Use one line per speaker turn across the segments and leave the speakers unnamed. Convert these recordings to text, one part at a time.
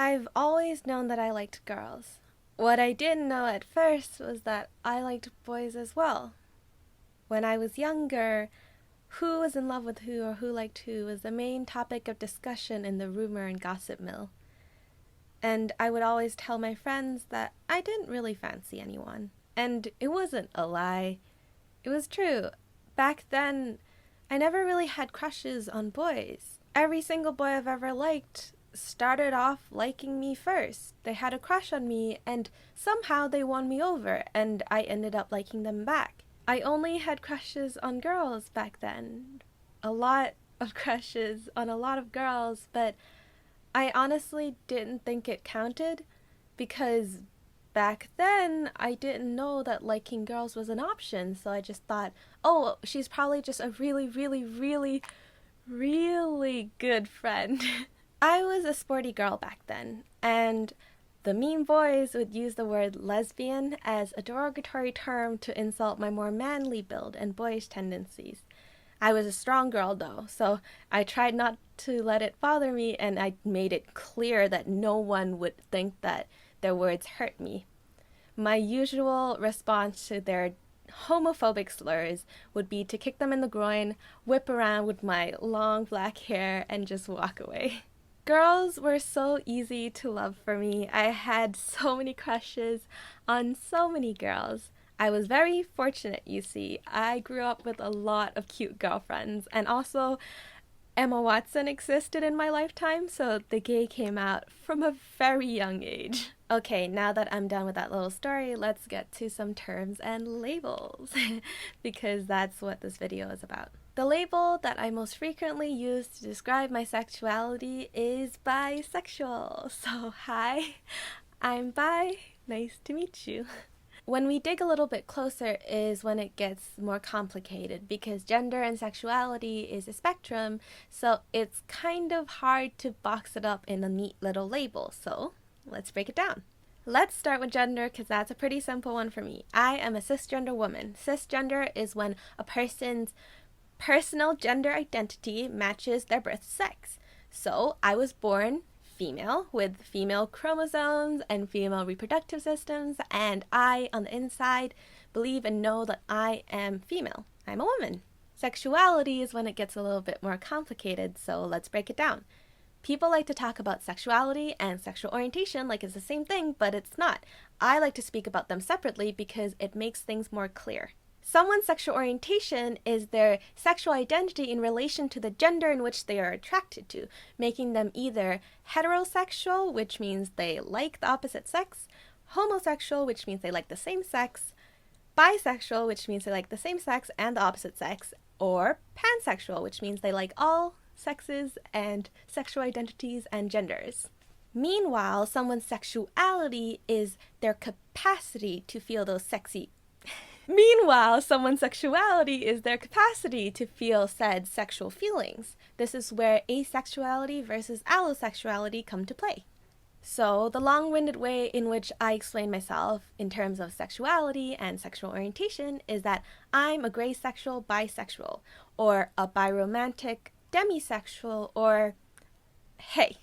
I've always known that I liked girls. What I didn't know at first was that I liked boys as well. When I was younger, who was in love with who or who liked who was the main topic of discussion in the rumor and gossip mill. And I would always tell my friends that I didn't really fancy anyone. And it wasn't a lie. It was true. Back then, I never really had crushes on boys. Every single boy I've ever liked started off liking me first. They had a crush on me, and somehow they won me over, and I ended up liking them back. I only had crushes on girls back then. A lot of crushes on a lot of girls, but I honestly didn't think it counted because back then I didn't know that liking girls was an option, so I just thought, oh, she's probably just a really, really, really, really good friend. I was a sporty girl back then, and the mean boys would use the word lesbian as a derogatory term to insult my more manly build and boyish tendencies. I was a strong girl though, so I tried not to let it bother me, and I made it clear that no one would think that their words hurt me. My usual response to their homophobic slurs would be to kick them in the groin, whip around with my long black hair, and just walk away. Girls were so easy to love for me. I had so many crushes on so many girls. I was very fortunate, you see. I grew up with a lot of cute girlfriends, and also Emma Watson existed in my lifetime, so the gay came out from a very young age. Okay, now that I'm done with that little story, let's get to some terms and labels, because that's what this video is about. The label that I most frequently use to describe my sexuality is bisexual. So hi, I'm bi, nice to meet you. When we dig a little bit closer is when it gets more complicated, because gender and sexuality is a spectrum, so it's kind of hard to box it up in a neat little label. So let's break it down. Let's start with gender, because that's a pretty simple one for me. I am a cisgender woman. Cisgender is when a person's personal gender identity matches their birth sex. So I was born female with female chromosomes and female reproductive systems, and I, on the inside, believe and know that I am female. I'm a woman. Sexuality is when it gets a little bit more complicated, so let's break it down. People like to talk about sexuality and sexual orientation like it's the same thing, but it's not. I like to speak about them separately because it makes things more clear. Someone's sexual orientation is their sexual identity in relation to the gender in which they are attracted to, making them either heterosexual, which means they like the opposite sex, homosexual, which means they like the same sex, bisexual, which means they like the same sex and the opposite sex, or pansexual, which means they like all sexes and sexual identities and genders. Meanwhile, someone's sexuality is their capacity to feel those sexy said sexual feelings. This is where asexuality versus allosexuality come to play. So, the long-winded way in which I explain myself in terms of sexuality and sexual orientation is that I'm a greysexual bisexual, or a biromantic demisexual, or hey,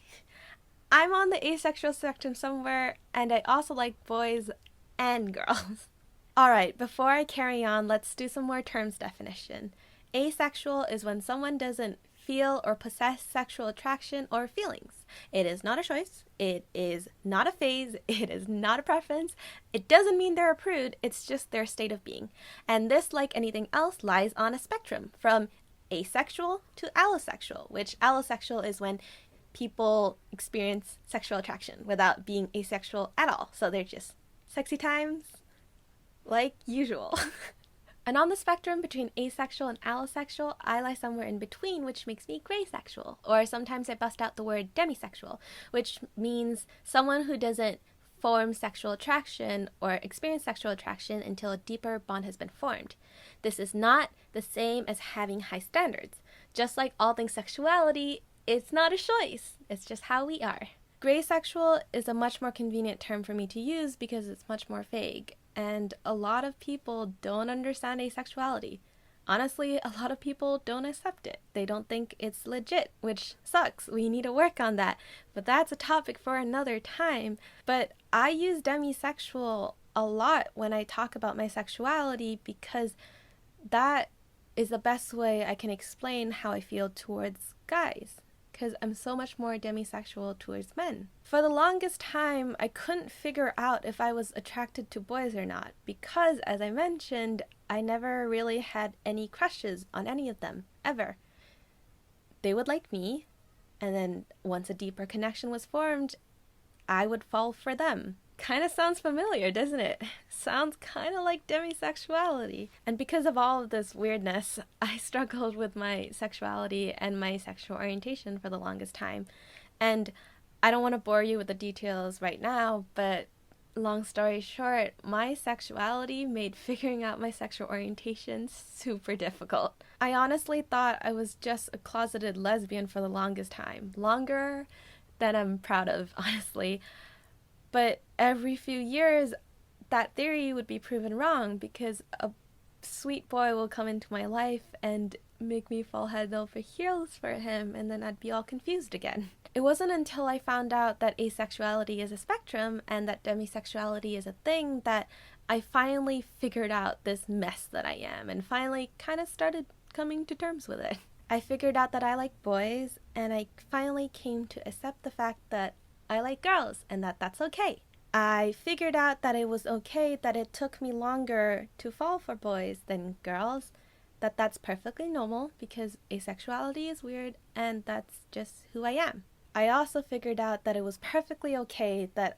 I'm on the asexual spectrum somewhere, and I also like boys and girls. Alright, before I carry on, let's do some more terms definition. Asexual is when someone doesn't feel or possess sexual attraction or feelings. It is not a choice, it is not a phase, it is not a preference, it doesn't mean they're a prude, it's just their state of being. And this, like anything else, lies on a spectrum, from asexual to allosexual, which allosexual is when people experience sexual attraction without being asexual at all. So they're just sexy times, like usual. And on the spectrum between asexual and allosexual, I lie somewhere in between, which makes me greysexual. Or sometimes I bust out the word demisexual, which means someone who doesn't form sexual attraction or experience sexual attraction until a deeper bond has been formed. This is not the same as having high standards. Just like all things sexuality, it's not a choice. It's just how we are. Greysexual is a much more convenient term for me to use because it's much more vague, and a lot of people don't understand asexuality. honestly, a lot of people don't accept it. They don't think it's legit, which sucks. We need to work on that. But that's a topic for another time. But I use demisexual a lot when I talk about my sexuality because that is the best way I can explain how I feel towards guys. Because I'm so much more demisexual towards men. For the longest time, I couldn't figure out if I was attracted to boys or not, because, as I mentioned, I never really had any crushes on any of them, ever. They would like me, and then once a deeper connection was formed, I would fall for them. Kind of sounds familiar, doesn't it? Sounds kind of like demisexuality. And because of all of this weirdness, I struggled with my sexuality and my sexual orientation for the longest time. And I don't want to bore you with the details right now, but long story short, my sexuality made figuring out my sexual orientation super difficult. I honestly thought I was just a closeted lesbian for the longest time. Longer than I'm proud of, honestly. But every few years, that theory would be proven wrong because a sweet boy will come into my life and make me fall head over heels for him, and then I'd be all confused again. It wasn't until I found out that asexuality is a spectrum and that demisexuality is a thing that I finally figured out this mess that I am and finally kind of started coming to terms with it. I figured out that I like boys, and I finally came to accept the fact that I like girls and that that's okay. I figured out that it was okay that it took me longer to fall for boys than girls, that that's perfectly normal because asexuality is weird and that's just who I am. I also figured out that it was perfectly okay that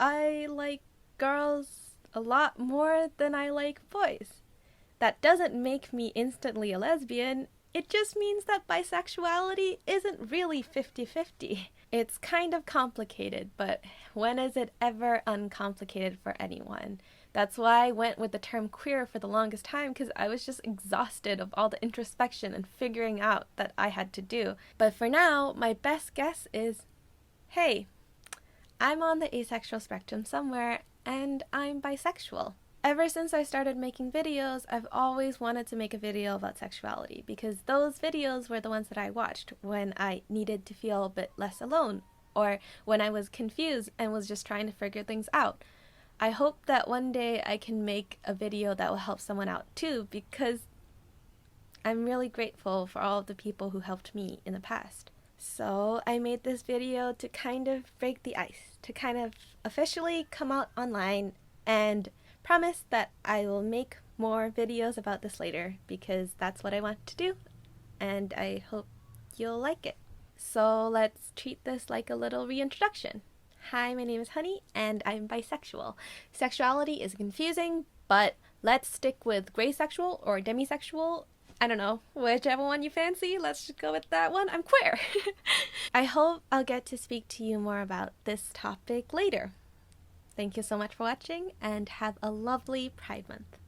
I like girls a lot more than I like boys. That doesn't make me instantly a lesbian. It just means that bisexuality isn't really 50-50. It's kind of complicated, but when is it ever uncomplicated for anyone? That's why I went with the term queer for the longest time, because I was just exhausted of all the introspection and figuring out that I had to do. But for now, my best guess is, hey, I'm on the asexual spectrum somewhere, and I'm bisexual. Ever since I started making videos, I've always wanted to make a video about sexuality because those videos were the ones that I watched when I needed to feel a bit less alone or when I was confused and was just trying to figure things out. I hope that one day I can make a video that will help someone out too, because I'm really grateful for all of the people who helped me in the past. So I made this video to kind of break the ice, to kind of officially come out online and promise that I will make more videos about this later because that's what I want to do and I hope you'll like it. So let's treat this like a little reintroduction. Hi, my name is Honey and I'm bisexual. Sexuality is confusing, but let's stick with greysexual or demisexual. I don't know, whichever one you fancy, let's just go with that one. I'm queer. I hope I'll get to speak to you more about this topic later. Thank you so much for watching and have a lovely Pride Month.